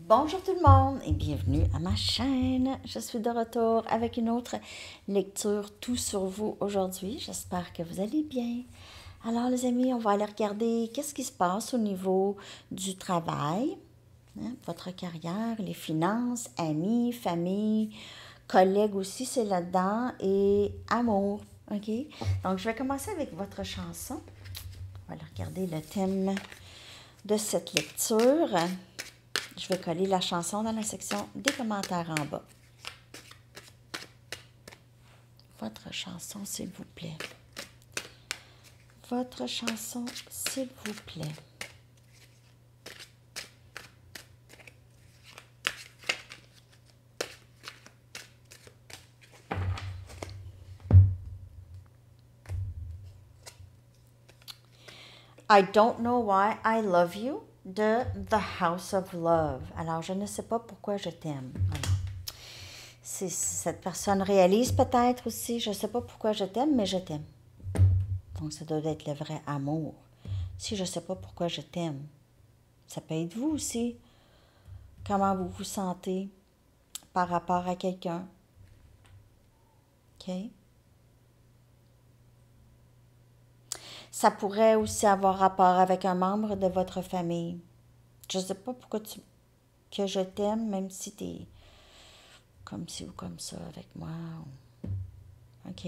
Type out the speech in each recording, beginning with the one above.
Bonjour tout le monde et bienvenue à ma chaîne. Je suis de retour avec une autre lecture tout sur vous aujourd'hui. J'espère que vous allez bien. Alors les amis, on va aller regarder qu'est-ce qui se passe au niveau du travail, votre carrière, les finances, amis, famille, collègues aussi, c'est là-dedans, et amour. OK? Donc je vais commencer avec votre chanson. On va aller regarder le thème de cette lecture. Je vais coller la chanson dans la section des commentaires en bas. Votre chanson, s'il vous plaît. Votre chanson, s'il vous plaît. I don't know why I love you de The House of Love. Alors, je ne sais pas pourquoi je t'aime. Si cette personne réalise peut-être aussi, je ne sais pas pourquoi je t'aime, mais je t'aime. Donc, ça doit être le vrai amour. Si je ne sais pas pourquoi je t'aime, ça peut être vous aussi. Comment vous vous sentez par rapport à quelqu'un. OK? Ça pourrait aussi avoir rapport avec un membre de votre famille. Je ne sais pas pourquoi que je t'aime, même si tu es comme ci ou comme ça avec moi. OK?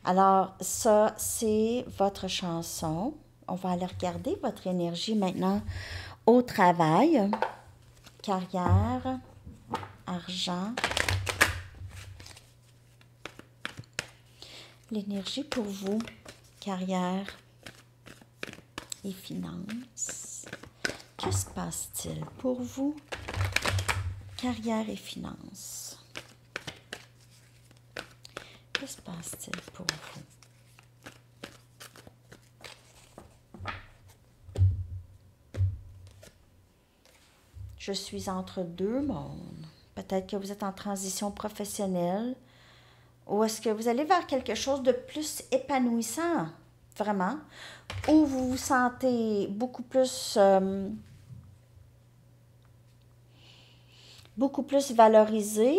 Alors, ça, c'est votre chanson. On va aller regarder votre énergie maintenant au travail. Carrière, argent. L'énergie pour vous, carrière et finances. Que se passe-t-il pour vous, carrière et finances? Que se passe-t-il pour vous? Je suis entre deux mondes. Peut-être que vous êtes en transition professionnelle ou est-ce que vous allez vers quelque chose de plus épanouissant, vraiment, ou vous vous sentez beaucoup plus valorisé,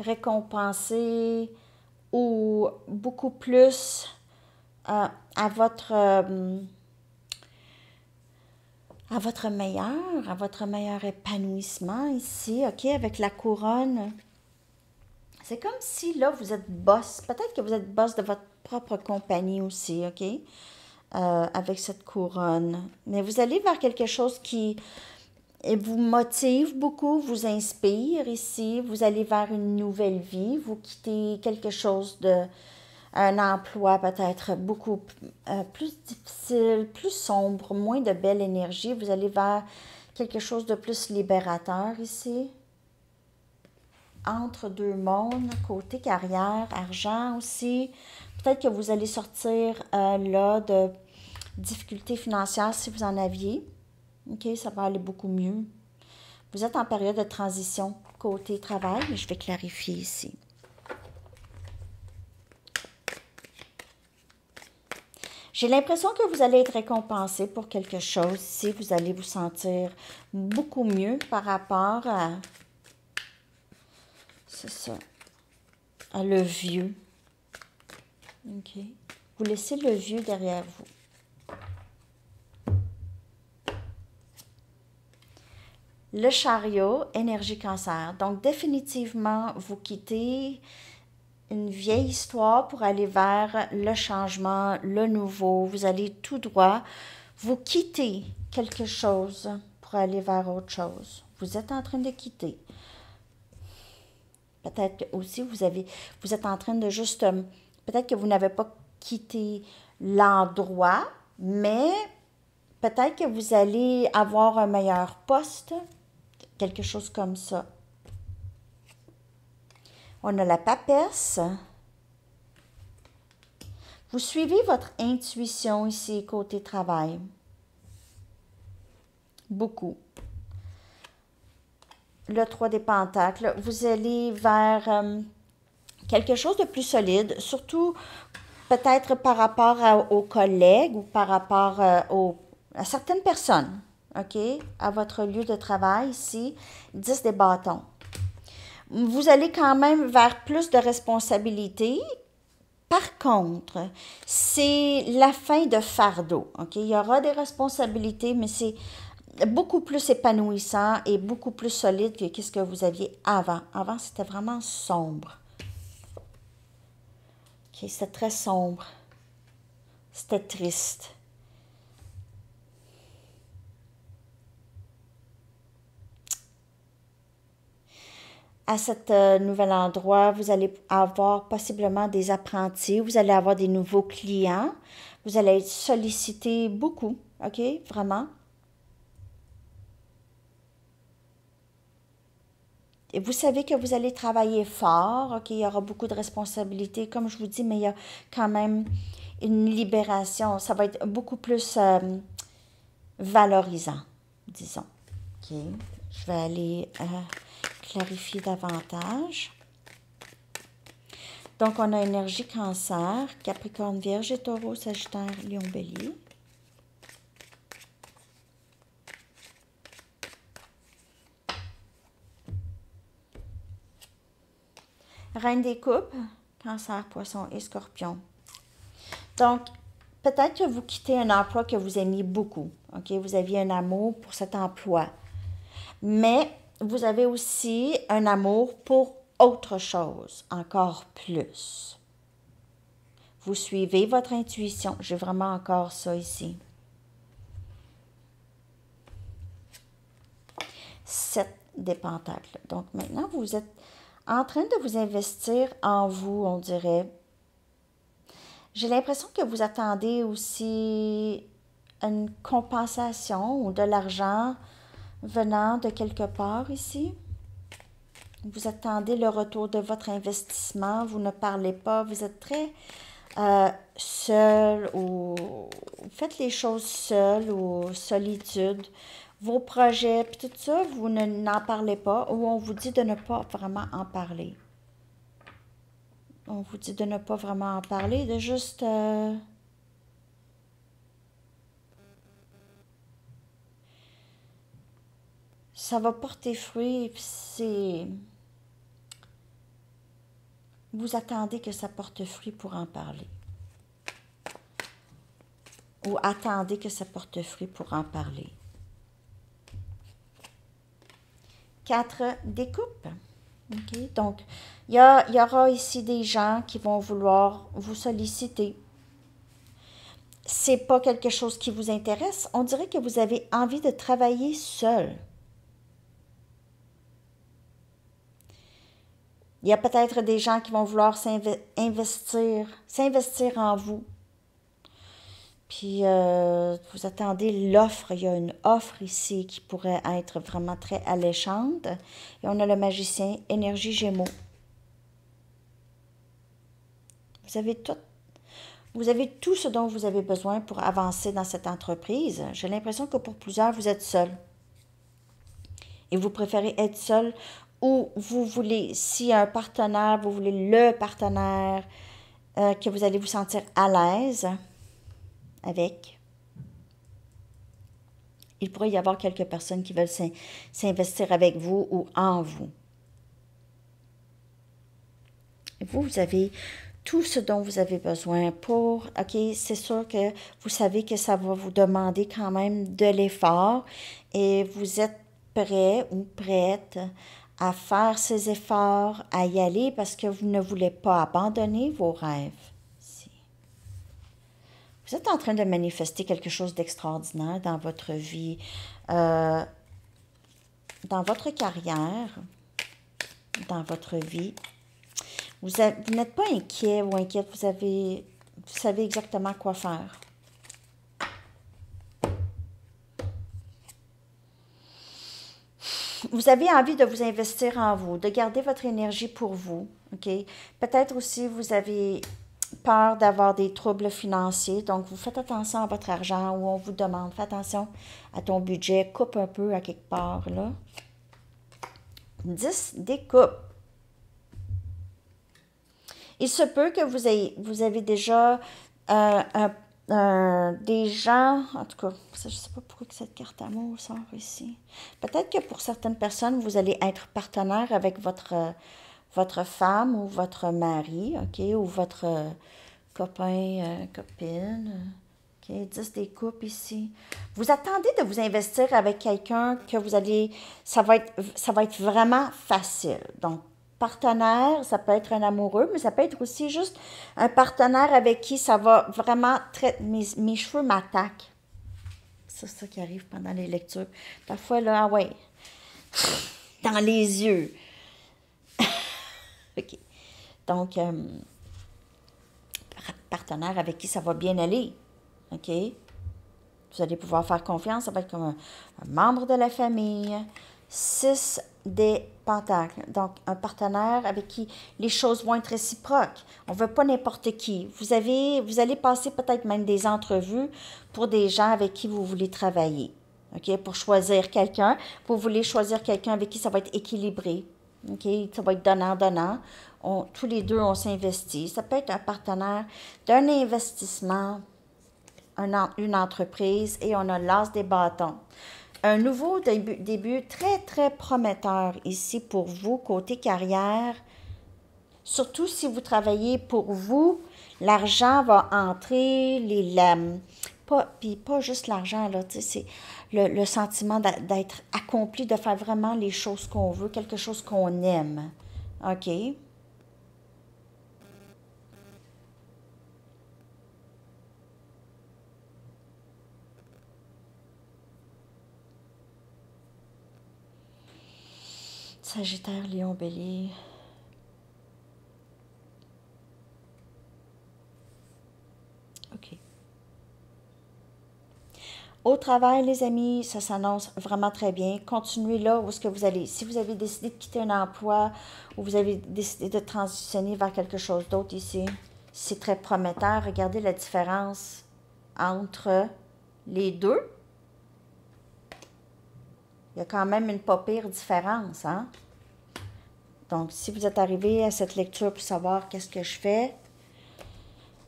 récompensé ou beaucoup plus à votre meilleur épanouissement ici, OK, avec la couronne. C'est comme si, là, vous êtes boss. Peut-être que vous êtes boss de votre propre compagnie aussi, OK, avec cette couronne. Mais vous allez vers quelque chose qui vous motive beaucoup, vous inspire ici. Vous allez vers une nouvelle vie. Vous quittez quelque chose un emploi peut-être beaucoup plus difficile, plus sombre, moins de belle énergie. Vous allez vers quelque chose de plus libérateur ici. Entre deux mondes, côté carrière, argent aussi. Peut-être que vous allez sortir là de difficultés financières si vous en aviez. OK, ça va aller beaucoup mieux. Vous êtes en période de transition côté travail, mais je vais clarifier ici. J'ai l'impression que vous allez être récompensé pour quelque chose ici. Vous allez vous sentir beaucoup mieux par rapport à... C'est ça. À le vieux. OK. Vous laissez le vieux derrière vous. Le chariot, énergie cancer. Donc, définitivement, vous quittez une vieille histoire pour aller vers le changement, le nouveau. Vous allez tout droit. Vous quittez quelque chose pour aller vers autre chose. Vous êtes en train de quitter. Peut-être aussi, vous êtes en train de juste... peut-être que vous n'avez pas quitté l'endroit, mais peut-être que vous allez avoir un meilleur poste, quelque chose comme ça. On a la papesse. Vous suivez votre intuition ici, côté travail. Beaucoup. Le 3 des pentacles. Vous allez vers quelque chose de plus solide, surtout peut-être par rapport aux collègues ou par rapport aux à certaines personnes, OK, à votre lieu de travail ici, 10 des bâtons. Vous allez quand même vers plus de responsabilités. Par contre, c'est la fin de fardeau, OK? Il y aura des responsabilités, mais c'est beaucoup plus épanouissant et beaucoup plus solide que ce que vous aviez avant. Avant, c'était vraiment sombre. OK, c'était très sombre. C'était triste. À cet nouvel endroit, vous allez avoir possiblement des apprentis, vous allez avoir des nouveaux clients, vous allez être sollicité beaucoup, OK? Vraiment. Et vous savez que vous allez travailler fort, OK? Il y aura beaucoup de responsabilités, comme je vous dis, mais il y a quand même une libération. Ça va être beaucoup plus valorisant, disons. OK? Je vais aller clarifier davantage. Donc, on a énergie cancer, Capricorne, Vierge et Taureau, Sagittaire, Lion, Bélier. Reine des coupes, Cancer, Poisson et Scorpion. Donc, peut-être que vous quittez un emploi que vous aimiez beaucoup. OK? Vous aviez un amour pour cet emploi. Mais vous avez aussi un amour pour autre chose, encore plus. Vous suivez votre intuition. J'ai vraiment encore ça ici. 7 des pentacles. Donc maintenant, vous êtes en train de vous investir en vous, on dirait. J'ai l'impression que vous attendez aussi une compensation ou de l'argent venant de quelque part ici. Vous attendez le retour de votre investissement, vous ne parlez pas, vous êtes très seul ou vous faites les choses seul ou solitude. Vos projets, puis tout ça, vous n'en parlez pas ou on vous dit de ne pas vraiment en parler. On vous dit de ne pas vraiment en parler, de juste... ça va porter fruit, puis c'est... Vous attendez que ça porte fruit pour en parler. Ou attendez que ça porte fruit pour en parler. 4 découpes. Okay? Donc, il y aura ici des gens qui vont vouloir vous solliciter. C'est pas quelque chose qui vous intéresse. On dirait que vous avez envie de travailler seul. Il y a peut-être des gens qui vont vouloir s'investir en vous. Puis, vous attendez l'offre. Il y a une offre ici qui pourrait être vraiment très alléchante. Et on a le magicien, énergie Gémeaux. Vous avez tout ce dont vous avez besoin pour avancer dans cette entreprise. J'ai l'impression que pour plusieurs, vous êtes seul. Et vous préférez être seul ou vous voulez, s'il y a un partenaire, vous voulez le partenaire que vous allez vous sentir à l'aise avec. Il pourrait y avoir quelques personnes qui veulent s'investir avec vous ou en vous. Vous avez tout ce dont vous avez besoin pour, OK, c'est sûr que vous savez que ça va vous demander quand même de l'effort et vous êtes prêt ou prête à faire ces efforts, à y aller parce que vous ne voulez pas abandonner vos rêves. Vous êtes en train de manifester quelque chose d'extraordinaire dans votre vie, dans votre carrière, dans votre vie. Vous n'êtes pas inquiet ou inquiète, vous savez exactement quoi faire. Vous avez envie de vous investir en vous, de garder votre énergie pour vous, OK? Peut-être aussi vous avez peur d'avoir des troubles financiers, donc vous faites attention à votre argent ou on vous demande, fais attention à ton budget, coupe un peu à quelque part, là. 10 découpes. Il se peut que vous avez déjà Des gens, en tout cas, je ne sais pas pourquoi que cette carte amour sort ici. Peut-être que pour certaines personnes, vous allez être partenaire avec votre femme ou votre mari, OK, ou votre copain, copine. OK, 10 des coupes ici. Vous attendez de vous investir avec quelqu'un que vous allez, ça va être vraiment facile. Donc, partenaire, ça peut être un amoureux, mais ça peut être aussi juste un partenaire avec qui ça va vraiment très, mes cheveux m'attaquent. C'est ça qui arrive pendant les lectures. Parfois, là, ah ouais, dans les yeux. OK. Donc, partenaire avec qui ça va bien aller. OK? Vous allez pouvoir faire confiance. Ça va être comme un membre de la famille. 6 des pentacles. Donc, un partenaire avec qui les choses vont être réciproques. On ne veut pas n'importe qui. Vous allez passer peut-être même des entrevues pour des gens avec qui vous voulez travailler. OK? Pour choisir quelqu'un. Vous voulez choisir quelqu'un avec qui ça va être équilibré. OK? Ça va être donnant-donnant. Tous les deux, on s'investit. Ça peut être un partenaire d'un investissement, une entreprise, et on a l'as des bâtons. Un nouveau début très, très prometteur ici pour vous, côté carrière. Surtout si vous travaillez pour vous, l'argent va entrer, puis pas juste l'argent, là, c'est le sentiment d'être accompli, de faire vraiment les choses qu'on veut, quelque chose qu'on aime. OK? Sagittaire, Lion, Bélier. OK. Au travail, les amis, ça s'annonce vraiment très bien. Continuez là où est-ce que vous allez. Si vous avez décidé de quitter un emploi ou vous avez décidé de transitionner vers quelque chose d'autre ici, c'est très prometteur. Regardez la différence entre les deux. Il y a quand même une pas pire différence, hein? Donc, si vous êtes arrivé à cette lecture pour savoir qu'est-ce que je fais,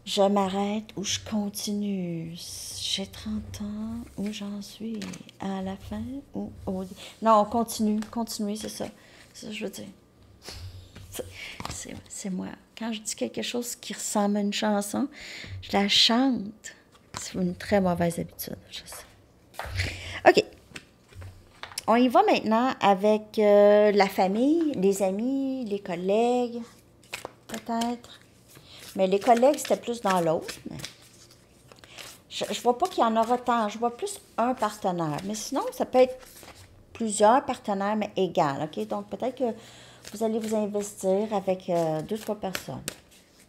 je m'arrête ou je continue. J'ai 30 ans, où j'en suis? À la fin ou au... Non, on continue. Continuer, c'est ça. C'est ça que je veux dire. C'est moi. Quand je dis quelque chose qui ressemble à une chanson, je la chante. C'est une très mauvaise habitude, je sais. OK. On y va maintenant avec la famille, les amis, les collègues, peut-être. Mais les collègues, c'était plus dans l'autre. Je ne vois pas qu'il y en aura tant. Je vois plus un partenaire. Mais sinon, ça peut être plusieurs partenaires, mais égales. OK? Donc, peut-être que vous allez vous investir avec 2-3 personnes.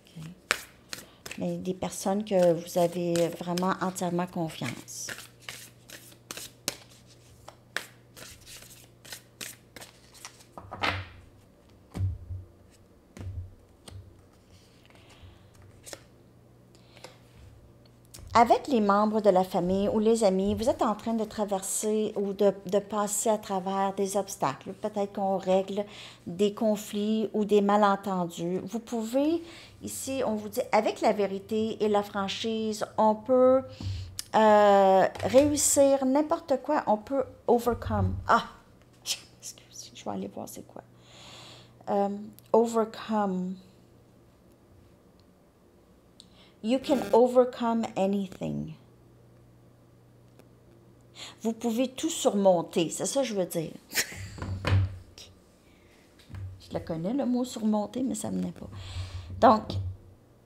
OK? Mais des personnes que vous avez vraiment entièrement confiance. Avec les membres de la famille ou les amis, vous êtes en train de traverser ou de passer à travers des obstacles. Peut-être qu'on règle des conflits ou des malentendus. Vous pouvez, ici, on vous dit, avec la vérité et la franchise, on peut réussir n'importe quoi. On peut overcome. Ah, excusez, je vais aller voir c'est quoi. Overcome. You can overcome anything. Vous pouvez tout surmonter, c'est ça que je veux dire. Je le connais, le mot surmonter, mais ça ne venait pas. Donc,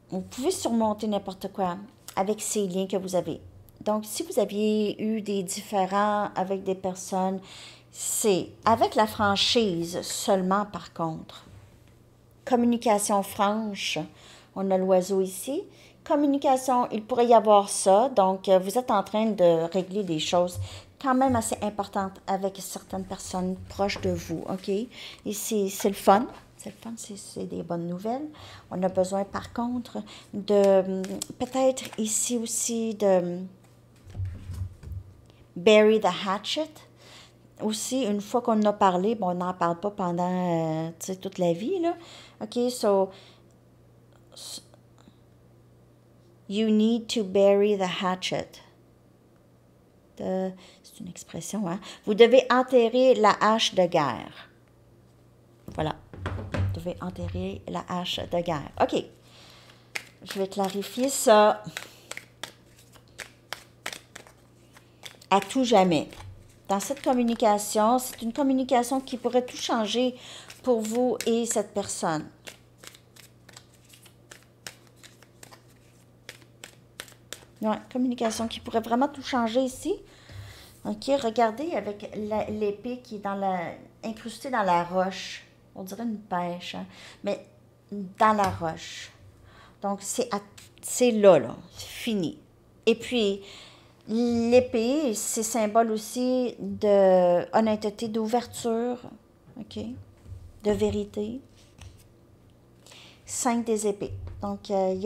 vous pouvez surmonter n'importe quoi avec ces liens que vous avez. Donc, si vous aviez eu des différends avec des personnes, c'est avec la franchise seulement, par contre. Communication franche, on a l'oiseau ici. Communication, il pourrait y avoir ça. Donc, vous êtes en train de régler des choses quand même assez importantes avec certaines personnes proches de vous, OK? Et c'est le fun. C'est le fun, c'est des bonnes nouvelles. On a besoin, par contre, de peut-être ici aussi de bury the hatchet. Aussi, une fois qu'on en a parlé, bon, on n'en parle pas pendant toute la vie, là. OK, so You need to bury the hatchet. C'est une expression, hein? Vous devez enterrer la hache de guerre. Voilà. Vous devez enterrer la hache de guerre. OK. Je vais clarifier ça. À tout jamais. Dans cette communication, c'est une communication qui pourrait tout changer pour vous et cette personne. Ouais, communication qui pourrait vraiment tout changer ici. OK, regardez avec l'épée qui est incrustée dans la roche. On dirait une pêche, hein? Mais dans la roche. Donc, c'est là, c'est fini. Et puis, l'épée, c'est symbole aussi de honnêteté, d'ouverture, OK, de vérité. 5 des épées. Donc, il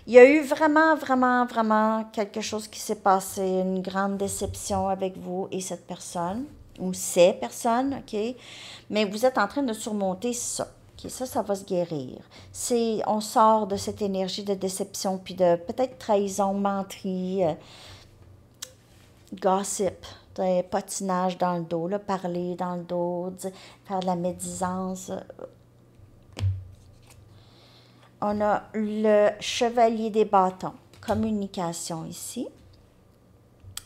y a eu vraiment, vraiment, vraiment quelque chose qui s'est passé, une grande déception avec vous et cette personne, ou ces personnes, OK? Mais vous êtes en train de surmonter ça. OK? Ça va se guérir. On sort de cette énergie de déception, puis de peut-être trahison, menterie, gossip, patinage dans le dos, là, parler dans le dos, faire de la médisance. On a le chevalier des bâtons, communication ici.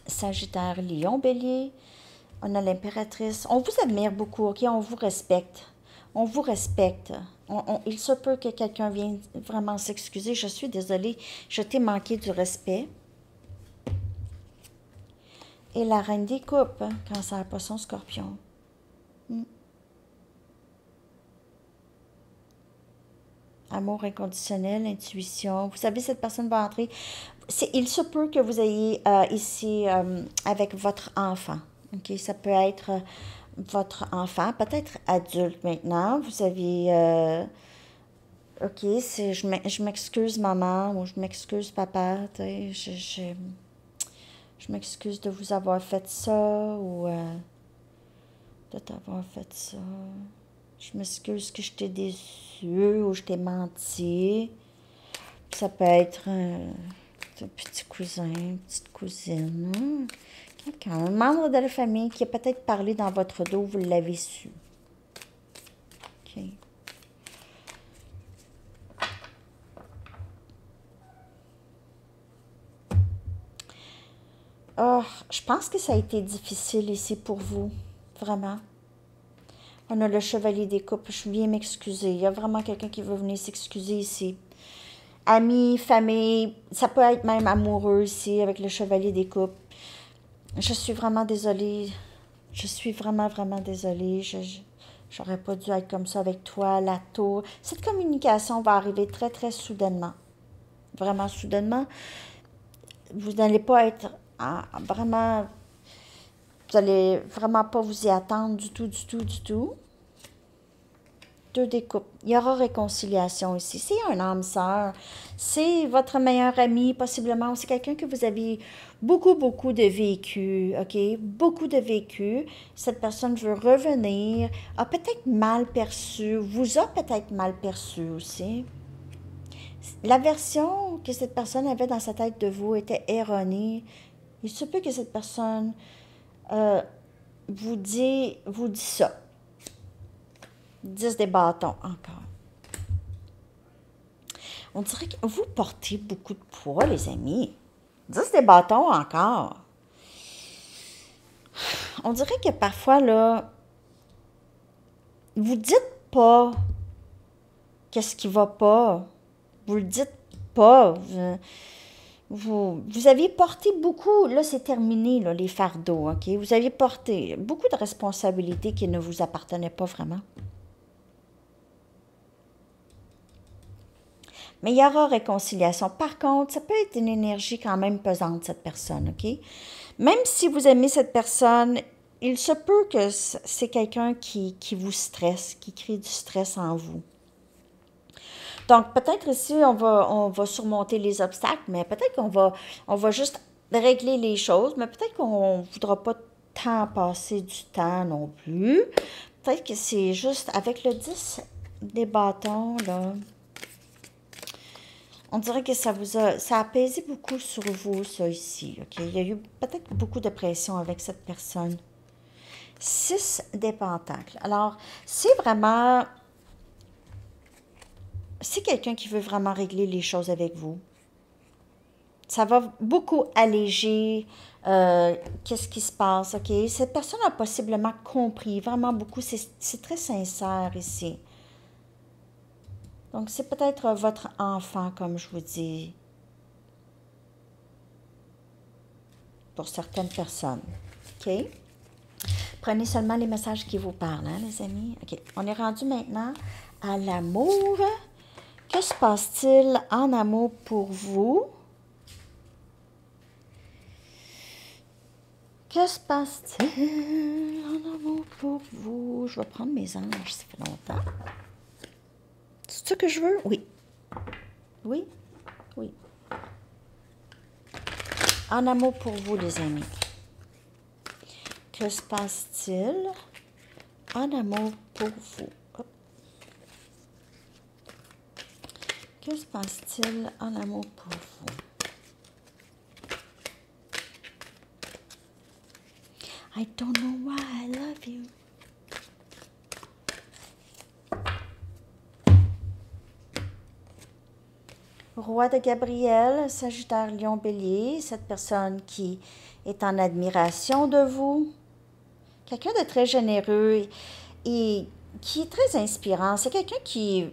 Sagittaire, lion, bélier. On a l'impératrice. On vous admire beaucoup, OK? On vous respecte. On vous respecte. Il se peut que quelqu'un vienne vraiment s'excuser. Je suis désolée, je t'ai manqué du respect. Et la reine des coupes, hein, cancer, poisson, scorpion. Amour inconditionnel, intuition. Vous savez, cette personne va entrer. Il se peut que vous ayez ici avec votre enfant. OK? Ça peut être votre enfant, peut-être adulte maintenant. Vous avez... OK, je m'excuse maman ou je m'excuse papa. Je m'excuse de vous avoir fait ça ou de t'avoir fait ça. Je m'excuse que je t'ai déçu ou je t'ai menti. Ça peut être un petit cousin, une petite cousine. Hein? Quelqu'un, un membre de la famille qui a peut-être parlé dans votre dos, vous l'avez su. OK. Oh, je pense que ça a été difficile ici pour vous. Vraiment. On a le chevalier des coupes. Je viens m'excuser. Il y a vraiment quelqu'un qui veut venir s'excuser ici. Amis, famille, ça peut être même amoureux ici avec le chevalier des coupes. Je suis vraiment désolée. Je suis vraiment, vraiment désolée. J'aurais pas dû être comme ça avec toi, la tour. Cette communication va arriver très, très soudainement. Vraiment soudainement. Vous n'allez pas être vraiment... Vous n'allez vraiment pas vous y attendre du tout, du tout, du tout. 2 des coupes. Il y aura réconciliation ici. C'est un âme sœur. C'est votre meilleur ami, possiblement. C'est quelqu'un que vous avez beaucoup, beaucoup de vécu, OK? Beaucoup de vécu. Cette personne veut revenir, a peut-être mal perçu, vous a peut-être mal perçu aussi. La version que cette personne avait dans sa tête de vous était erronée. Il se peut que cette personne vous dit ça. 10 des bâtons encore. On dirait que vous portez beaucoup de poids, les amis. 10 des bâtons encore. On dirait que parfois, là, vous dites pas qu'est-ce qui va pas. Vous le dites pas. Vous aviez porté beaucoup, là c'est terminé, là, les fardeaux, OK? Vous aviez porté beaucoup de responsabilités qui ne vous appartenaient pas vraiment. Mais il y aura réconciliation. Par contre, ça peut être une énergie quand même pesante, cette personne, OK? Même si vous aimez cette personne, il se peut que c'est quelqu'un qui vous stresse, qui crée du stress en vous. Donc, peut-être ici, on va surmonter les obstacles, mais peut-être on va juste régler les choses, mais peut-être qu'on ne voudra pas tant passer du temps non plus. Peut-être que c'est juste avec le 10 des bâtons, là. On dirait que ça a pesé beaucoup sur vous, ça ici, OK? Il y a eu peut-être beaucoup de pression avec cette personne. 6 des pentacles. Alors, c'est quelqu'un qui veut vraiment régler les choses avec vous. Ça va beaucoup alléger qu'est-ce qui se passe, OK? Cette personne a possiblement compris vraiment beaucoup. C'est très sincère ici. Donc, c'est peut-être votre enfant, comme je vous dis, pour certaines personnes, OK? Prenez seulement les messages qui vous parlent, hein, les amis? OK, on est rendu maintenant à l'amour. Que se passe-t-il en amour pour vous? Que se passe-t-il en amour pour vous? Je vais prendre mes anges, ça fait longtemps. C'est ce que je veux? Oui. Oui? Oui. En amour pour vous, les amis. Que se passe-t-il en amour pour vous? Hop. Que se passe-t-il en amour pour vous? I don't know why I love you. Roi de Gabriel, Sagittaire, Lion, Bélier, cette personne qui est en admiration de vous. Quelqu'un de très généreux et qui est très inspirant. C'est quelqu'un qui...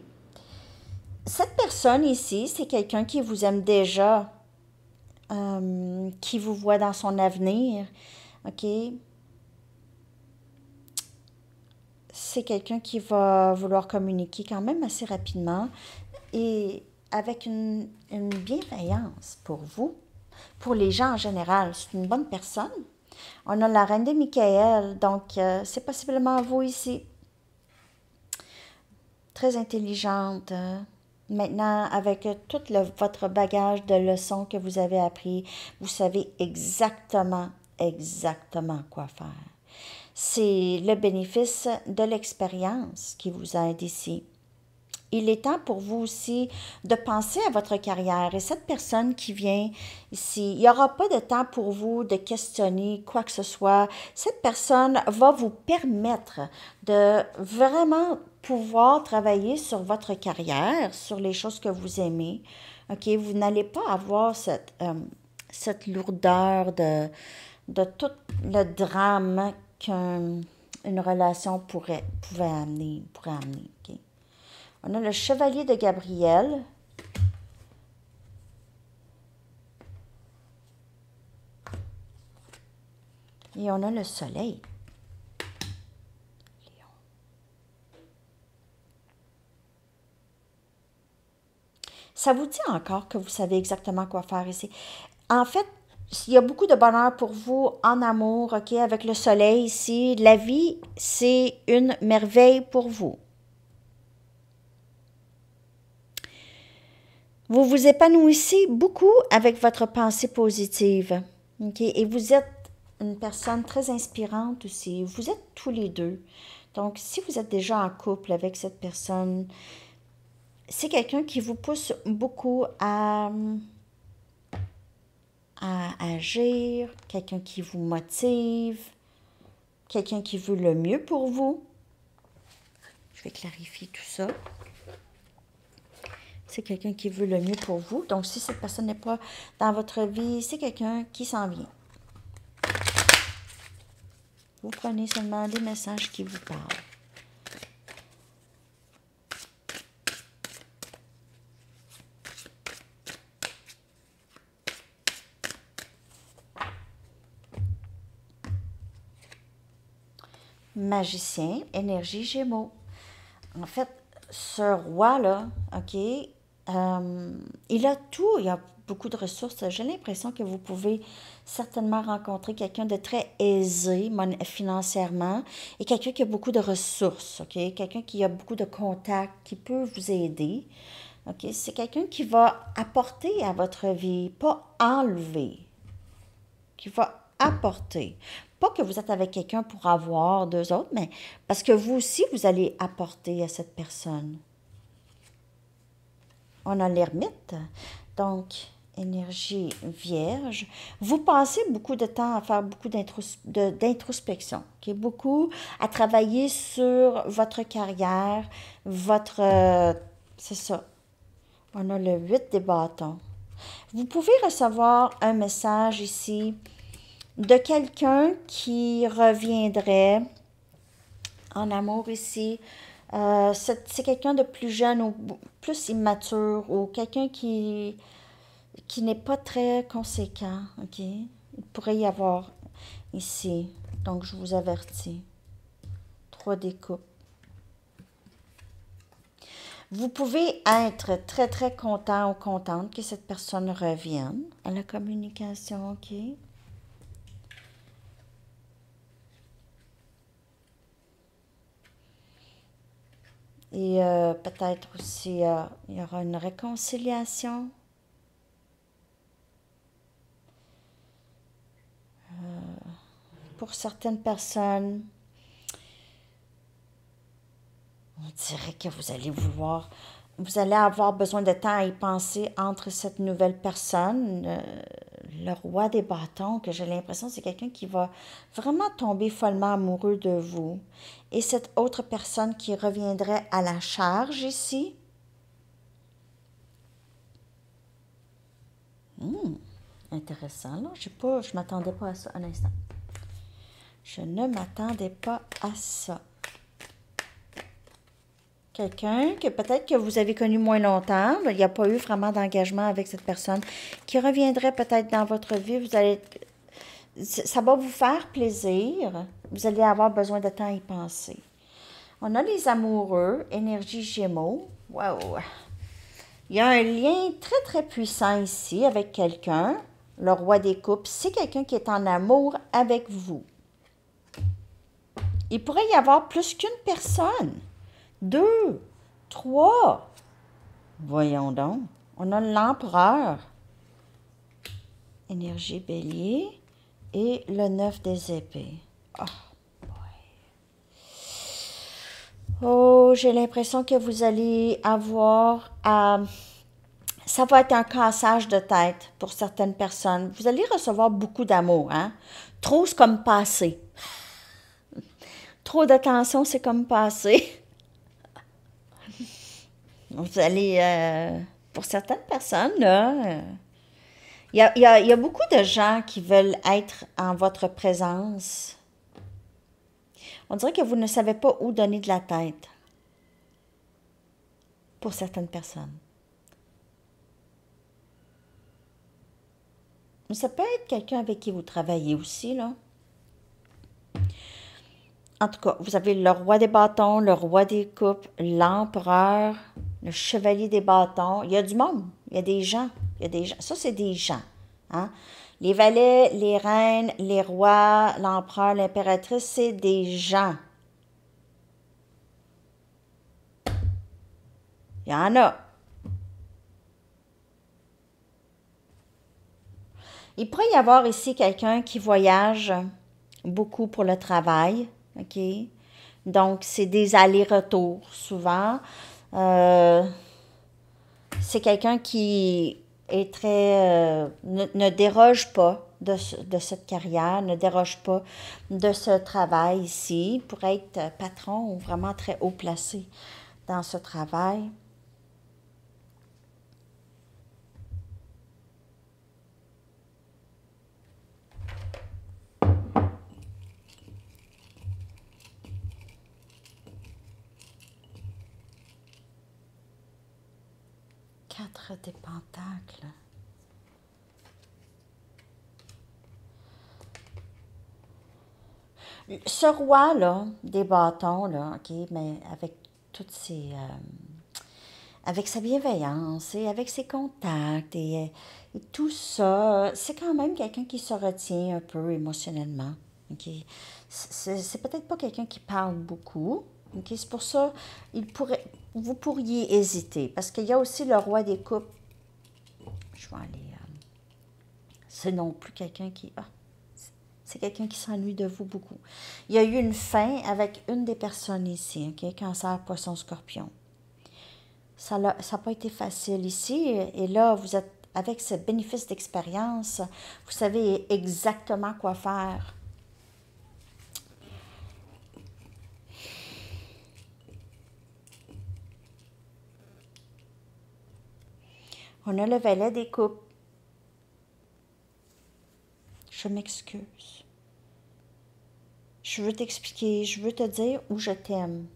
Cette personne ici, c'est quelqu'un qui vous aime déjà, qui vous voit dans son avenir, OK? C'est quelqu'un qui va vouloir communiquer quand même assez rapidement et avec une bienveillance pour vous, pour les gens en général. C'est une bonne personne. On a la reine de Michael, donc c'est possiblement vous ici. Très intelligente. Maintenant, avec tout votre bagage de leçons que vous avez appris, vous savez exactement quoi faire. C'est le bénéfice de l'expérience qui vous aide ici. Il est temps pour vous aussi de penser à votre carrière. Et cette personne qui vient ici, il n'y aura pas de temps pour vous de questionner quoi que ce soit. Cette personne va vous permettre de vraiment pouvoir travailler sur votre carrière, sur les choses que vous aimez. OK? Vous n'allez pas avoir cette lourdeur de tout le drame qu'une relation pouvait amener. OK? On a le chevalier de Gabriel. Et on a le soleil. Lion. Ça vous dit encore que vous savez exactement quoi faire ici. En fait, il y a beaucoup de bonheur pour vous en amour, OK, avec le soleil ici. La vie, c'est une merveille pour vous. Vous vous épanouissez beaucoup avec votre pensée positive. OK? Et vous êtes une personne très inspirante aussi. Vous êtes tous les deux. Donc, si vous êtes déjà en couple avec cette personne, c'est quelqu'un qui vous pousse beaucoup à agir, quelqu'un qui vous motive, quelqu'un qui veut le mieux pour vous. Je vais clarifier tout ça. C'est quelqu'un qui veut le mieux pour vous. Donc, si cette personne n'est pas dans votre vie, c'est quelqu'un qui s'en vient. Vous prenez seulement des messages qui vous parlent. Magicien, énergie Gémeaux. En fait, ce roi-là, OK, il a tout, il a beaucoup de ressources. J'ai l'impression que vous pouvez certainement rencontrer quelqu'un de très aisé financièrement et quelqu'un qui a beaucoup de ressources, OK? Quelqu'un qui a beaucoup de contacts, qui peut vous aider, OK? C'est quelqu'un qui va apporter à votre vie, pas enlever, qui va apporter. Pas que vous êtes avec quelqu'un pour avoir deux autres, mais parce que vous aussi, vous allez apporter à cette personne. On a l'ermite, donc énergie vierge. Vous passez beaucoup de temps à faire beaucoup d'introspection, okay? Beaucoup à travailler sur votre carrière, votre... c'est ça. On a le 8 des bâtons. Vous pouvez recevoir un message ici de quelqu'un qui reviendrait en amour ici. C'est quelqu'un de plus jeune ou plus immature ou quelqu'un qui n'est pas très conséquent. OK? Il pourrait y avoir ici. Donc, je vous avertis. 3 des coupes. Vous pouvez être très, très content ou contente que cette personne revienne à la communication. OK? Et peut-être aussi, il y aura une réconciliation. Pour certaines personnes, on dirait que vous allez avoir besoin de temps à y penser entre cette nouvelle personne, le roi des bâtons, que j'ai l'impression c'est quelqu'un qui va vraiment tomber follement amoureux de vous. Et cette autre personne qui reviendrait à la charge ici. Intéressant, là. Je m'attendais pas à ça. Un instant. Je ne m'attendais pas à ça. Quelqu'un que peut-être que vous avez connu moins longtemps, il n'y a pas eu vraiment d'engagement avec cette personne, qui reviendrait peut-être dans votre vie, ça va vous faire plaisir, vous allez avoir besoin de temps à y penser. On a les amoureux, énergie Gémeaux, wow! Il y a un lien très très puissant ici avec quelqu'un, le roi des coupes, c'est quelqu'un qui est en amour avec vous. Il pourrait y avoir plus qu'une personne. 2, 3. Voyons donc. On a l'empereur. Énergie bélier. Et le 9 des épées. Oh, boy. Oh, j'ai l'impression que vous allez avoir à... Ça va être un cassage de tête pour certaines personnes. Vous allez recevoir beaucoup d'amour, hein? Trop, c'est comme passer. Trop d'attention, c'est comme passer. Vous allez, pour certaines personnes, là, il y a beaucoup de gens qui veulent être en votre présence. On dirait que vous ne savez pas où donner de la tête pour certaines personnes. Mais ça peut être quelqu'un avec qui vous travaillez aussi, là. En tout cas, vous avez le roi des bâtons, le roi des coupes, l'empereur, le chevalier des bâtons. Il y a du monde, il y a des gens. Il y a des gens. Ça, c'est des gens. Hein? Les valets, les reines, les rois, l'empereur, l'impératrice, c'est des gens. Il y en a. Il pourrait y avoir ici quelqu'un qui voyage beaucoup pour le travail. OK? Donc, c'est des allers-retours souvent. C'est quelqu'un qui est très... ne déroge pas de cette carrière, ne déroge pas de ce travail ici pour être patron ou vraiment très haut placé dans ce travail. Quatre des pentacles. Ce roi-là, des bâtons, là, OK, mais avec toutes ses... avec sa bienveillance et avec ses contacts et tout ça, c'est quand même quelqu'un qui se retient un peu émotionnellement. Okay? C'est peut-être pas quelqu'un qui parle beaucoup. Okay? C'est pour ça vous pourriez hésiter. Parce qu'il y a aussi le roi des coupes. Je vais aller... c'est non plus quelqu'un qui... c'est quelqu'un qui s'ennuie de vous beaucoup. Il y a eu une fin avec une des personnes ici. Okay? Cancer, poisson, scorpion. Ça n'a pas été facile ici. Et là, vous êtes avec ce bénéfice d'expérience. Vous savez exactement quoi faire. On a le valet des coupes. Je m'excuse. Je veux t'expliquer, je veux te dire où je t'aime.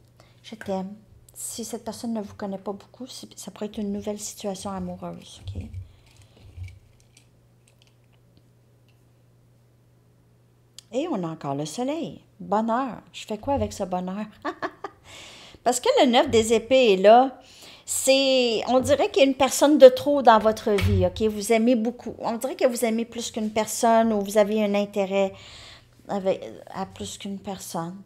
Je t'aime. Si cette personne ne vous connaît pas beaucoup, ça pourrait être une nouvelle situation amoureuse, OK? Et on a encore le soleil. Bonheur. Je fais quoi avec ce bonheur? Parce que le 9 des épées est là. On dirait qu'il y a une personne de trop dans votre vie, OK? Vous aimez beaucoup. On dirait que vous aimez plus qu'une personne ou vous avez un intérêt à plus qu'une personne.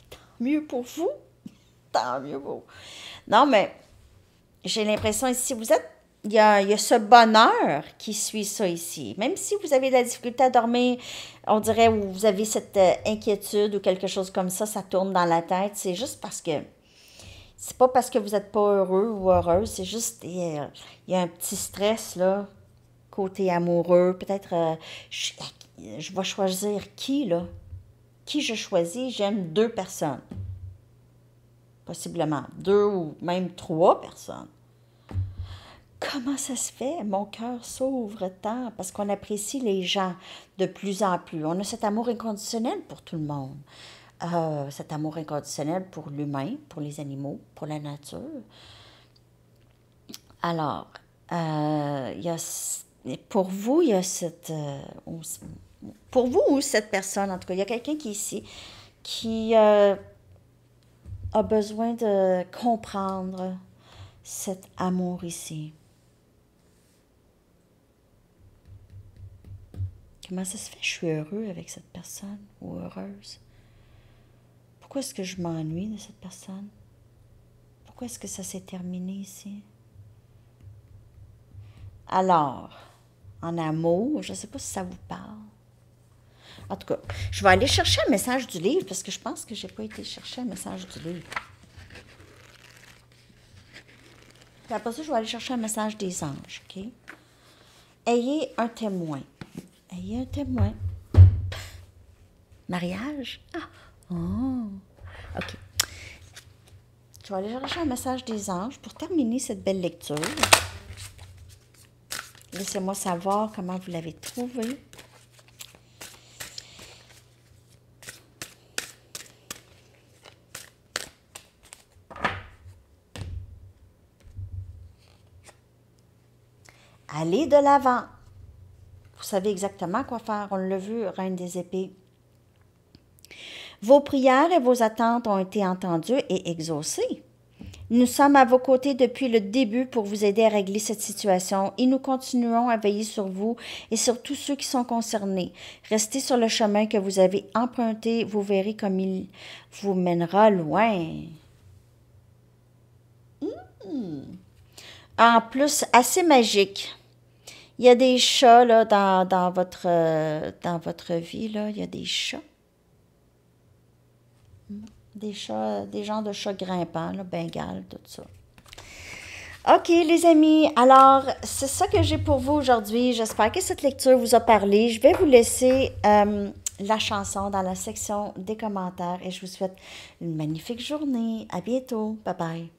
Tant mieux pour vous. Tant mieux pour vous. Non, mais j'ai l'impression ici, il y a ce bonheur qui suit ça ici. Même si vous avez de la difficulté à dormir, on dirait, ou vous avez cette inquiétude ou quelque chose comme ça tourne dans la tête, c'est juste parce que, c'est pas parce que vous n'êtes pas heureux ou heureuse, c'est juste, il y a un petit stress, là, côté amoureux. Peut-être, je vais choisir qui, là? Qui je choisis? J'aime 2 personnes. Possiblement 2 ou même 3 personnes. Comment ça se fait? Mon cœur s'ouvre tant parce qu'on apprécie les gens de plus en plus. On a cet amour inconditionnel pour tout le monde. Cet amour inconditionnel pour l'humain, pour les animaux, pour la nature. Alors, pour vous, il y a pour vous ou cette personne, en tout cas, il y a quelqu'un qui est ici, qui a besoin de comprendre cet amour ici. Comment ça se fait que je suis heureux avec cette personne ou heureuse? Pourquoi est-ce que je m'ennuie de cette personne? Pourquoi est-ce que ça s'est terminé ici? Alors, en amour, je ne sais pas si ça vous parle. En tout cas, je vais aller chercher un message du livre parce que je pense que je n'ai pas été chercher un message du livre. Puis après ça, je vais aller chercher un message des anges, OK? Ayez un témoin. Ayez un témoin. Mariage? Ah! Oh! OK. Je vais aller chercher un message des anges pour terminer cette belle lecture. Laissez-moi savoir comment vous l'avez trouvé. Allez de l'avant. Vous savez exactement quoi faire. On l'a vu, Reine des épées. Vos prières et vos attentes ont été entendues et exaucées. Nous sommes à vos côtés depuis le début pour vous aider à régler cette situation et nous continuerons à veiller sur vous et sur tous ceux qui sont concernés. Restez sur le chemin que vous avez emprunté, vous verrez comme il vous mènera loin. En plus, assez magique. Il y a des chats là, dans votre vie, là. Il y a des chats. Des chats, des genres de chats grimpants, là, bengales, tout ça. OK, les amis, alors, c'est ça que j'ai pour vous aujourd'hui. J'espère que cette lecture vous a parlé. Je vais vous laisser la chanson dans la section des commentaires et je vous souhaite une magnifique journée. À bientôt. Bye bye.